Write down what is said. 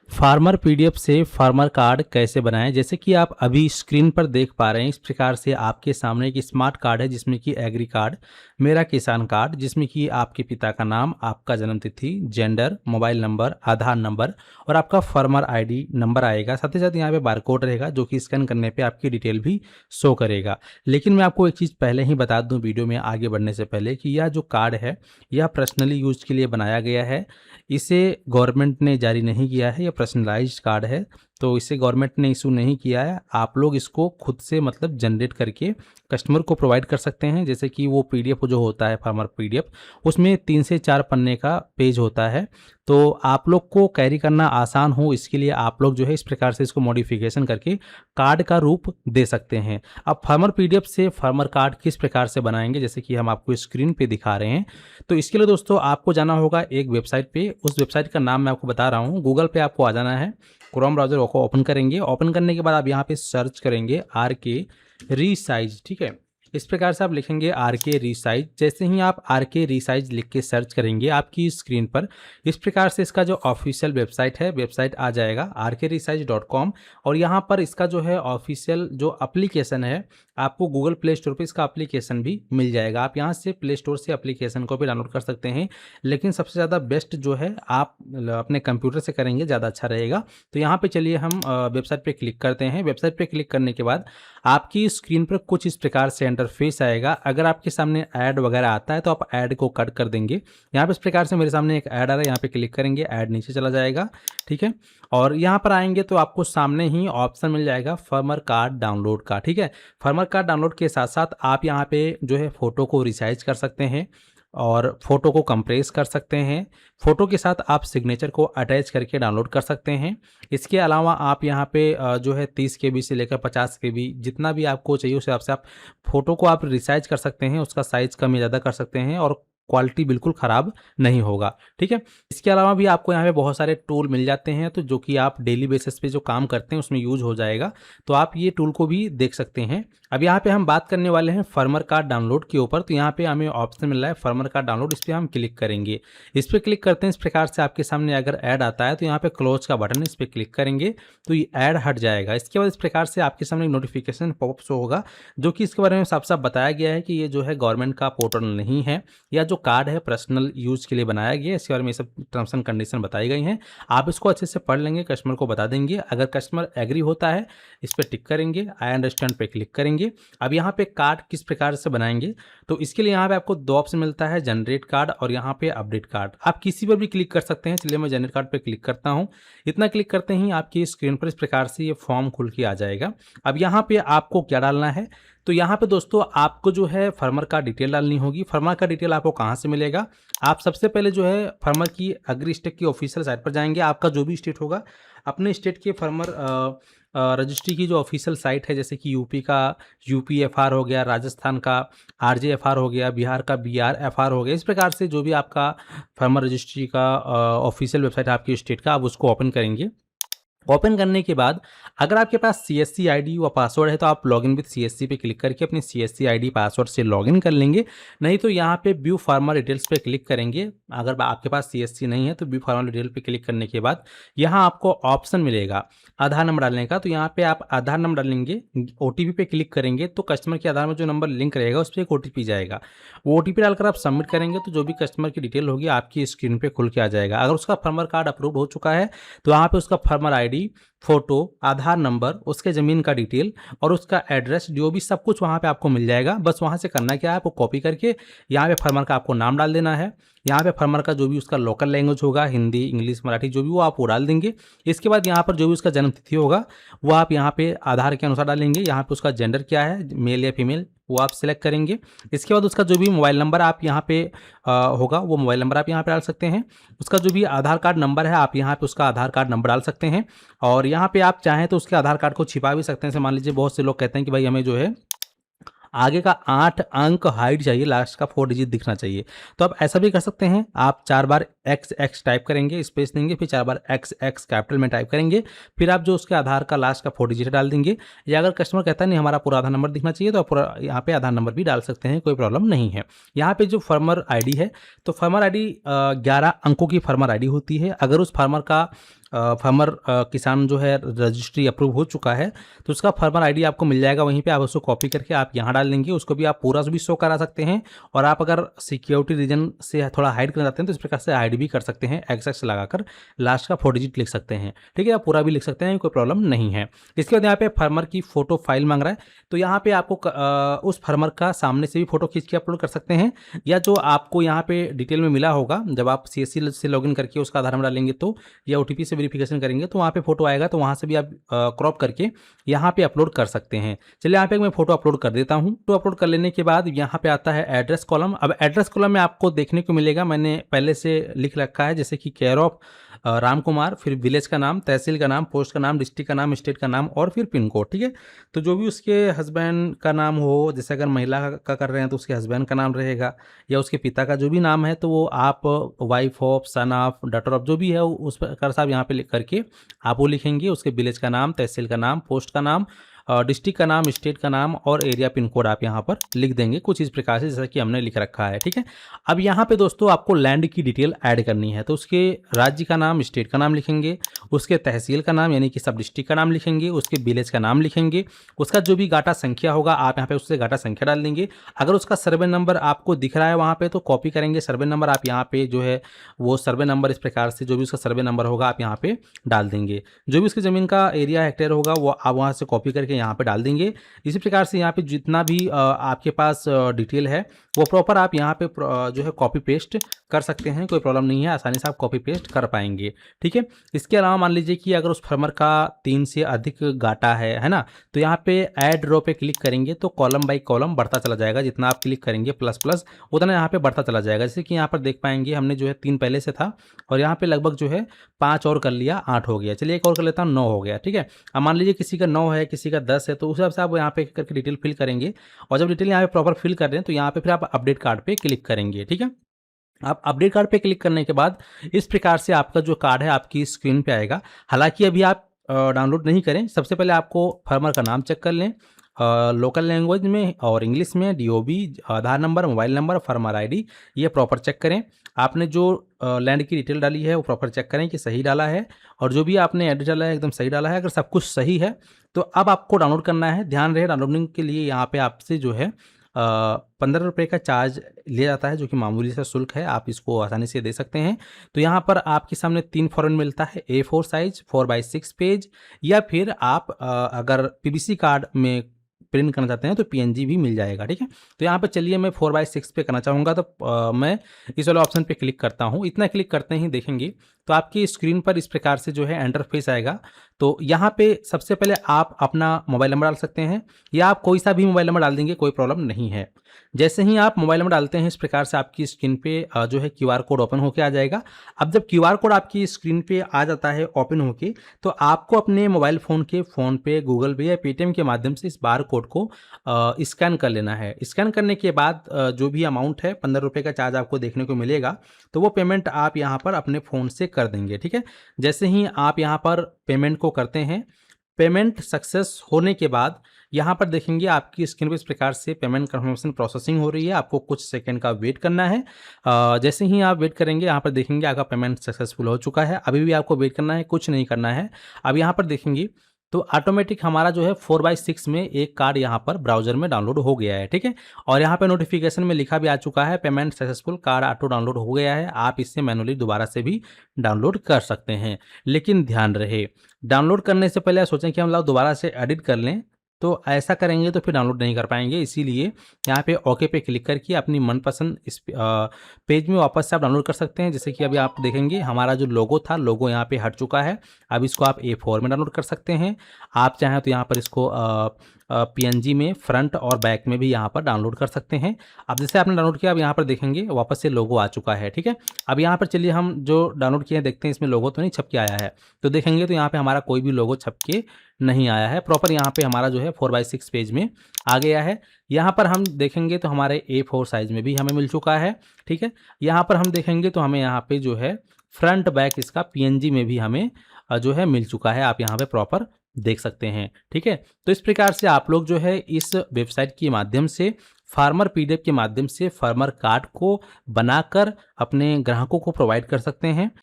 Farmer PDF से farmer card कैसे बनाएं। जैसे कि आप अभी स्क्रीन पर देख पा रहे हैं, इस प्रकार से आपके सामने एक स्मार्ट कार्ड है जिसमें कि एग्री कार्ड, मेरा किसान कार्ड, जिसमें कि आपके पिता का नाम, आपका जन्म तिथि, जेंडर, मोबाइल नंबर, आधार नंबर और आपका फार्मर आईडी नंबर आएगा। साथ ही साथ यहाँ पे बारकोड रहेगा जो कि स्कैन करने पे आपकी डिटेल भी शो करेगा। लेकिन मैं आपको एक चीज़ पहले ही बता दूँ वीडियो में आगे बढ़ने से पहले कि यह जो कार्ड है यह पर्सनली यूज के लिए बनाया गया है। इसे गवर्नमेंट ने जारी नहीं किया है, यह पर्सनलाइज्ड कार्ड है, तो इसे गवर्नमेंट ने इशू नहीं किया है। आप लोग इसको खुद से मतलब जनरेट करके कस्टमर को प्रोवाइड कर सकते हैं। जैसे कि वो पीडीएफ जो होता है फार्मर पीडीएफ, उसमें 3 से 4 पन्ने का पेज होता है, तो आप लोग को कैरी करना आसान हो इसके लिए आप लोग जो है इस प्रकार से इसको मॉडिफिकेशन करके कार्ड का रूप दे सकते हैं। अब फार्मर पीडीएफ से फार्मर कार्ड किस प्रकार से बनाएंगे, जैसे कि हम आपको स्क्रीन पे दिखा रहे हैं। तो इसके लिए दोस्तों आपको जाना होगा एक वेबसाइट पे, उस वेबसाइट का नाम मैं आपको बता रहा हूँ। गूगल पे आपको आ जाना है, क्रोम ब्राउजर को ओपन करेंगे, ओपन करने के बाद आप यहाँ पे सर्च करेंगे RK रीसाइज। ठीक है, इस प्रकार से आप लिखेंगे RK रीसाइज। जैसे ही आप RK रीसाइज लिख के सर्च करेंगे आपकी स्क्रीन पर इस प्रकार से इसका जो ऑफिशियल वेबसाइट है वेबसाइट आ जाएगा rkreesize.com। और यहाँ पर इसका जो है ऑफिशियल जो एप्लीकेशन है, आपको गूगल प्ले स्टोर पे इसका एप्लीकेशन भी मिल जाएगा। आप यहाँ से प्ले स्टोर से एप्लीकेशन को भी डाउनलोड कर सकते हैं, लेकिन सबसे ज़्यादा बेस्ट जो है आप अपने कंप्यूटर से करेंगे ज़्यादा अच्छा रहेगा। तो यहाँ पे चलिए हम वेबसाइट पे क्लिक करते हैं। वेबसाइट पे क्लिक करने के बाद आपकी स्क्रीन पर कुछ इस प्रकार से इंटरफेस आएगा। अगर आपके सामने ऐड वगैरह आता है तो आप ऐड को कट कर देंगे। यहाँ पे इस प्रकार से मेरे सामने एक ऐड आ रहा है, यहाँ पे क्लिक करेंगे, ऐड नीचे चला जाएगा। ठीक है, और यहाँ पर आएंगे तो आपको सामने ही ऑप्शन मिल जाएगा फार्मर कार्ड डाउनलोड का। ठीक है, फार्मर कार्ड डाउनलोड के साथ साथ आप यहाँ पे जो है फोटो को रिसाइज कर सकते हैं और फोटो को कंप्रेस कर सकते हैं। फोटो के साथ आप सिग्नेचर को अटैच करके डाउनलोड कर सकते हैं। इसके अलावा आप यहाँ पे जो है 30 KB से लेकर 50 KB जितना भी आपको चाहिए उस हिसाब से आप फोटो को आप रिसाइज कर सकते हैं, उसका साइज कम या ज़्यादा कर सकते हैं और क्वालिटी बिल्कुल ख़राब नहीं होगा। ठीक है, इसके अलावा भी आपको यहाँ पे बहुत सारे टूल मिल जाते हैं, तो जो कि आप डेली बेसिस पे जो काम करते हैं उसमें यूज हो जाएगा, तो आप ये टूल को भी देख सकते हैं। अब यहाँ पे हम बात करने वाले हैं फार्मर कार्ड डाउनलोड के ऊपर। तो यहाँ पे हमें ऑप्शन मिल रहा है फार्मर कार्ड डाउनलोड, इस पर हम क्लिक करेंगे। इस पर क्लिक करते हैं, इस प्रकार से आपके सामने अगर ऐड आता है तो यहाँ पे क्लोज का बटन, इस पर क्लिक करेंगे तो ये ऐड हट जाएगा। इसके बाद इस प्रकार से आपके सामने नोटिफिकेशन पॉपअप शो होगा, जो कि इसके बारे में साफ साफ बताया गया है कि ये जो है गवर्नमेंट का पोर्टल नहीं है, या जो कार्ड है पर्सनल यूज के लिए बनाया गया है। इसके बारे में सब टर्म्स एंड कंडीशन बताई गई हैं, आप इसको अच्छे से पढ़ लेंगे, कस्टमर को बता देंगे। अगर कस्टमर एग्री होता है इस पर टिक करेंगे, आई अंडरस्टैंड पे क्लिक करेंगे। अब यहाँ पे कार्ड किस प्रकार से बनाएंगे, तो इसके लिए यहाँ पे आपको 2 ऑप्शन मिलता है, जनरेट कार्ड और यहाँ पे अपडेट कार्ड। आप किसी पर भी क्लिक कर सकते हैं। चलिए मैं जनरेट कार्ड पे क्लिक करता हूँ। इतना क्लिक करते ही आपकी स्क्रीन पर इस प्रकार से ये फॉर्म खुल के आ जाएगा। अब यहाँ पे आपको क्या डालना है, तो यहाँ पे दोस्तों आपको जो है फार्मर का डिटेल डालनी होगी। फार्मर का डिटेल आपको कहाँ से मिलेगा, आप सबसे पहले जो है फार्मर की एग्री स्टेट की ऑफिशियल साइट पर जाएंगे। आपका जो भी स्टेट होगा अपने स्टेट के फार्मर रजिस्ट्री की जो ऑफिशियल साइट है, जैसे कि यूपी का UPFR हो गया, राजस्थान का RJFR हो गया, बिहार का BRFR हो गया, इस प्रकार से जो भी आपका फार्मर रजिस्ट्री का ऑफिशियल वेबसाइट है आपकी स्टेट का, आप उसको ओपन करेंगे। ओपन करने के बाद अगर आपके पास CSC ID व पासवर्ड है तो आप लॉगिन विद CSC पे क्लिक करके अपनी CSC ID पासवर्ड से लॉगिन कर लेंगे। नहीं तो यहाँ पे व्यू फार्मर डिटेल्स पे क्लिक करेंगे। अगर आपके पास CSC नहीं है तो व्यू फार्मर डिटेल पे क्लिक करने के बाद यहाँ आपको ऑप्शन मिलेगा आधार नंबर डालने का। तो यहाँ पे आप आधार नंबर डालेंगे, OTP पे क्लिक करेंगे तो कस्टमर के आधार में जो नंबर लिंक रहेगा उस पर एक OTP जाएगा। वो OTP डालकर आप सबमिट करेंगे तो जो भी कस्टमर की डिटेल होगी आपकी स्क्रीन पे खुल के आ जाएगा। अगर उसका फार्मर कार्ड अप्रूव हो चुका है तो यहाँ पे उसका फार्मर ID, फोटो, आधार नंबर, उसके ज़मीन का डिटेल और उसका एड्रेस जो भी सब कुछ वहाँ पे आपको मिल जाएगा। बस वहाँ से करना क्या है, आपको कॉपी करके यहाँ पे फार्मर का आपको नाम डाल देना है। यहाँ पे फार्मर का जो भी उसका लोकल लैंग्वेज होगा, हिंदी, इंग्लिश, मराठी, जो भी वो आप वो डाल देंगे। इसके बाद यहाँ पर जो भी उसका जन्म तिथि होगा वो आप यहाँ पे आधार के अनुसार डालेंगे। यहाँ पे उसका जेंडर क्या है, मेल या फीमेल, वो आप सिलेक्ट करेंगे। इसके बाद उसका जो भी मोबाइल नंबर आप यहाँ पे होगा वो मोबाइल नंबर आप यहाँ पे डाल सकते हैं। उसका जो भी आधार कार्ड नंबर है आप यहाँ पे उसका आधार कार्ड नंबर डाल सकते हैं। और यहाँ पे आप चाहें तो उसके आधार कार्ड को छिपा भी सकते हैं। जैसे मान लीजिए बहुत से लोग कहते हैं कि भाई हमें जो है आगे का 8 अंक हाइट चाहिए, लास्ट का 4 डिजिट दिखना चाहिए, तो आप ऐसा भी कर सकते हैं। आप 4 बार XX टाइप करेंगे, स्पेस देंगे, फिर 4 बार XX कैपिटल में टाइप करेंगे, फिर आप जो उसके आधार का लास्ट का 4 डिजिट डाल देंगे। या अगर कस्टमर कहता है नहीं हमारा पूरा आधार नंबर दिखना चाहिए तो आप पूरा यहाँ पे आधार नंबर भी डाल सकते हैं, कोई प्रॉब्लम नहीं है। यहाँ पे जो फार्मर ID है तो फार्मर ID 11 अंकों की फार्मर ID होती है। अगर उस फार्मर का फार्मर किसान जो है रजिस्ट्री अप्रूव हो चुका है, तो उसका फार्मर आईडी आपको मिल जाएगा। वहीं पे आप उसको कॉपी करके आप यहाँ डाल देंगे, उसको भी आप पूरा भी शो करा सकते हैं। और आप अगर सिक्योरिटी रीजन से थोड़ा हाइड करना चाहते हैं तो इस प्रकार से हाइड भी कर सकते हैं, एक्स लगाकर लास्ट का 4 डिजिट लिख सकते हैं। ठीक है, आप पूरा भी लिख सकते हैं, कोई प्रॉब्लम नहीं है। इसके बाद यहाँ पे फार्मर की फोटो फाइल मांग रहा है, तो यहाँ पे आपको उस फार्मर का सामने से भी फोटो खींच के अपलोड कर सकते हैं, या जो आपको यहाँ पे डिटेल में मिला होगा जब आप CSC से लॉगिन करके उसका आधार नंबर डालेंगे तो, या OTP से वेरिफिकेशन करेंगे तो वहाँ पे फोटो आएगा, तो वहाँ से भी आप क्रॉप करके यहाँ पे अपलोड कर सकते हैं। चलिए यहाँ पे मैं फोटो अपलोड कर देता हूँ। तो अपलोड कर लेने के बाद यहाँ पे आता है एड्रेस कॉलम। अब एड्रेस कॉलम में आपको देखने को मिलेगा, मैंने पहले से लिख रखा है, जैसे कि केयर ऑफ राम कुमार, फिर विलेज का नाम, तहसील का नाम, पोस्ट का नाम, डिस्ट्रिक्ट का नाम, स्टेट का नाम और फिर पिन कोड। ठीक है, तो जो भी उसके हस्बैंड का नाम हो, जैसे अगर महिला का कर रहे हैं तो उसके हस्बैंड का नाम रहेगा, या उसके पिता का जो भी नाम है तो वो आप wife of, son of, daughter of जो भी है उस प्रकार से आप यहाँ पे लिख करके आप वो लिखेंगे। उसके विलेज का नाम, तहसील का नाम, पोस्ट का नाम, डिस्ट्रिक्ट का नाम, स्टेट का नाम और एरिया पिन कोड आप यहाँ पर लिख देंगे कुछ इस प्रकार से जैसा कि हमने लिख रखा है। ठीक है, अब यहाँ पे दोस्तों आपको लैंड की डिटेल ऐड करनी है, तो उसके राज्य का नाम, स्टेट का नाम लिखेंगे, उसके तहसील का नाम यानी कि सब डिस्ट्रिक्ट का नाम लिखेंगे, उसके विलेज का नाम लिखेंगे, उसका जो भी गाटा संख्या होगा आप यहाँ पे उससे गाटा संख्या डाल देंगे। अगर उसका सर्वे नंबर आपको दिख रहा है वहाँ पे तो कॉपी करेंगे सर्वे नंबर, आप यहाँ पे जो है वो सर्वे नंबर इस प्रकार से जो भी उसका सर्वे नंबर होगा आप यहाँ पे डाल देंगे। जो भी उसकी ज़मीन का एरिया हेक्टेयर होगा वो आप वहाँ से कॉपी करके यहाँ पे डाल देंगे। इसी प्रकार से यहाँ पे जितना भी आपके पास डिटेल है वो प्रॉपर आप यहाँ पे जो है कॉपी पेस्ट कर सकते हैं, कोई प्रॉब्लम नहीं है, आसानी से आप कॉपी पेस्ट कर पाएंगे। ठीक है, इसके अलावा मान लीजिए कि अगर उस फार्मर का 3 से अधिक गाटा है ना, तो यहाँ पे ऐड रो पे क्लिक करेंगे तो कॉलम बाई कॉलम बढ़ता चला जाएगा, जितना आप क्लिक करेंगे प्लस प्लस उतना यहाँ पे बढ़ता चला जाएगा। जैसे कि यहाँ पर देख पाएंगे हमने जो है 3 पहले से था और यहाँ पे लगभग जो है 5 और कर लिया, 8 हो गया। चलिए एक और कर लेता हूँ, 9 हो गया। ठीक है, अब मान लीजिए किसी का 9 है, किसी का 10 है, तो उस हिसाब से आप यहाँ पे करके डिटेल फिल करेंगे। और जब डिटेल यहाँ पे प्रॉपर फिल कर रहे हैं तो यहाँ पे फिर आप अपडेट कार्ड पे क्लिक करेंगे। ठीक है, आप अपडेट कार्ड पे क्लिक करने के बाद इस प्रकार से आपका जो कार्ड है आपकी स्क्रीन पे आएगा। हालांकि अभी आप डाउनलोड नहीं करें, सबसे पहले आपको फार्मर का नाम चेक कर लें लोकल लैंग्वेज में और इंग्लिश में, DOB, Aadhaar number, mobile number, farmer ID, ये प्रॉपर चेक करें। आपने जो लैंड की डिटेल डाली है वो प्रॉपर चेक करें कि सही डाला है, और जो भी आपने एड्रेस डाला है एकदम सही डाला है। अगर सब कुछ सही है तो अब आपको डाउनलोड करना है। ध्यान रहे डाउनलोडिंग के लिए यहाँ पे आपसे जो है 15 रुपये का चार्ज लिया जाता है, जो कि मामूली सा शुल्क है, आप इसको आसानी से दे सकते हैं। तो यहाँ पर आपके सामने 3 फॉर्मेट मिलता है, A4 साइज 4x6 पेज, या फिर आप अगर PVC कार्ड में प्रिंट करना चाहते हैं तो PNG भी मिल जाएगा। ठीक है, तो यहाँ पर चलिए मैं 4x6 पे करना चाहूँगा तो मैं इस वाले ऑप्शन पे क्लिक करता हूँ। इतना क्लिक करते ही देखेंगे तो आपकी स्क्रीन पर इस प्रकार से जो है इंटरफेस आएगा। तो यहाँ पे सबसे पहले आप अपना मोबाइल नंबर डाल सकते हैं, या आप कोई सा भी मोबाइल नंबर डाल देंगे, कोई प्रॉब्लम नहीं है। जैसे ही आप मोबाइल नंबर डालते हैं इस प्रकार से आपकी स्क्रीन पे जो है QR कोड ओपन होके आ जाएगा। अब जब QR कोड आपकी स्क्रीन पे आ जाता है ओपन होके, तो आपको अपने मोबाइल फ़ोन के फ़ोन पे, गूगल पे या पेटीएम के माध्यम से इस बार कोड को स्कैन कर लेना है। स्कैन करने के बाद जो भी अमाउंट है 15 रुपये का चार्ज आपको देखने को मिलेगा, तो वो पेमेंट आप यहाँ पर अपने फ़ोन से कर देंगे। ठीक है, जैसे ही आप यहाँ पर पेमेंट को करते हैं, पेमेंट सक्सेस होने के बाद यहाँ पर देखेंगे आपकी स्क्रीन पर इस प्रकार से पेमेंट कंफर्मेशन प्रोसेसिंग हो रही है। आपको कुछ सेकंड का वेट करना है। जैसे ही आप वेट करेंगे यहाँ पर देखेंगे आपका पेमेंट सक्सेसफुल हो चुका है। अभी भी आपको वेट करना है, कुछ नहीं करना है। अब यहाँ पर देखेंगे तो ऑटोमेटिक हमारा जो है 4x6 में एक कार्ड यहाँ पर ब्राउजर में डाउनलोड हो गया है। ठीक है, और यहाँ पे नोटिफिकेशन में लिखा भी आ चुका है payment successful, card auto download हो गया है। आप इससे मैनुअली दोबारा से भी डाउनलोड कर सकते हैं, लेकिन ध्यान रहे डाउनलोड करने से पहले सोचें कि हम लोग दोबारा से एडिट कर लें, तो ऐसा करेंगे तो फिर डाउनलोड नहीं कर पाएंगे। इसीलिए यहाँ पे ओके पे क्लिक करके अपनी मनपसंद इस पेज में वापस से आप डाउनलोड कर सकते हैं। जैसे कि अभी आप देखेंगे हमारा जो लोगो था, लोगो यहाँ पे हट चुका है। अब इसको आप A4 में डाउनलोड कर सकते हैं। आप चाहें तो यहाँ पर इसको PNG में फ्रंट और बैक में भी यहाँ पर डाउनलोड कर सकते हैं। अब जैसे आपने डाउनलोड किया, अब यहाँ पर देखेंगे वापस से लोगो आ चुका है। ठीक है, अब यहाँ पर चलिए हम जो डाउनलोड किए हैं देखते हैं इसमें लोगो तो नहीं छप के आया है। तो देखेंगे तो यहाँ पे हमारा कोई भी लोगो छप के नहीं आया है। प्रॉपर यहाँ पे हमारा जो है 4x6 पेज में आ गया है। यहाँ पर हम देखेंगे तो हमारे A4 साइज में भी हमें मिल चुका है। ठीक है, यहाँ पर हम देखेंगे तो हमें यहाँ पे जो है फ्रंट बैक इसका PNG में भी हमें जो है मिल चुका है। आप यहाँ पे प्रॉपर देख सकते हैं। ठीक है, तो इस प्रकार से आप लोग जो है इस वेबसाइट के माध्यम से फार्मर PDF के माध्यम से फार्मर कार्ड को बनाकर अपने ग्राहकों को प्रोवाइड कर सकते हैं।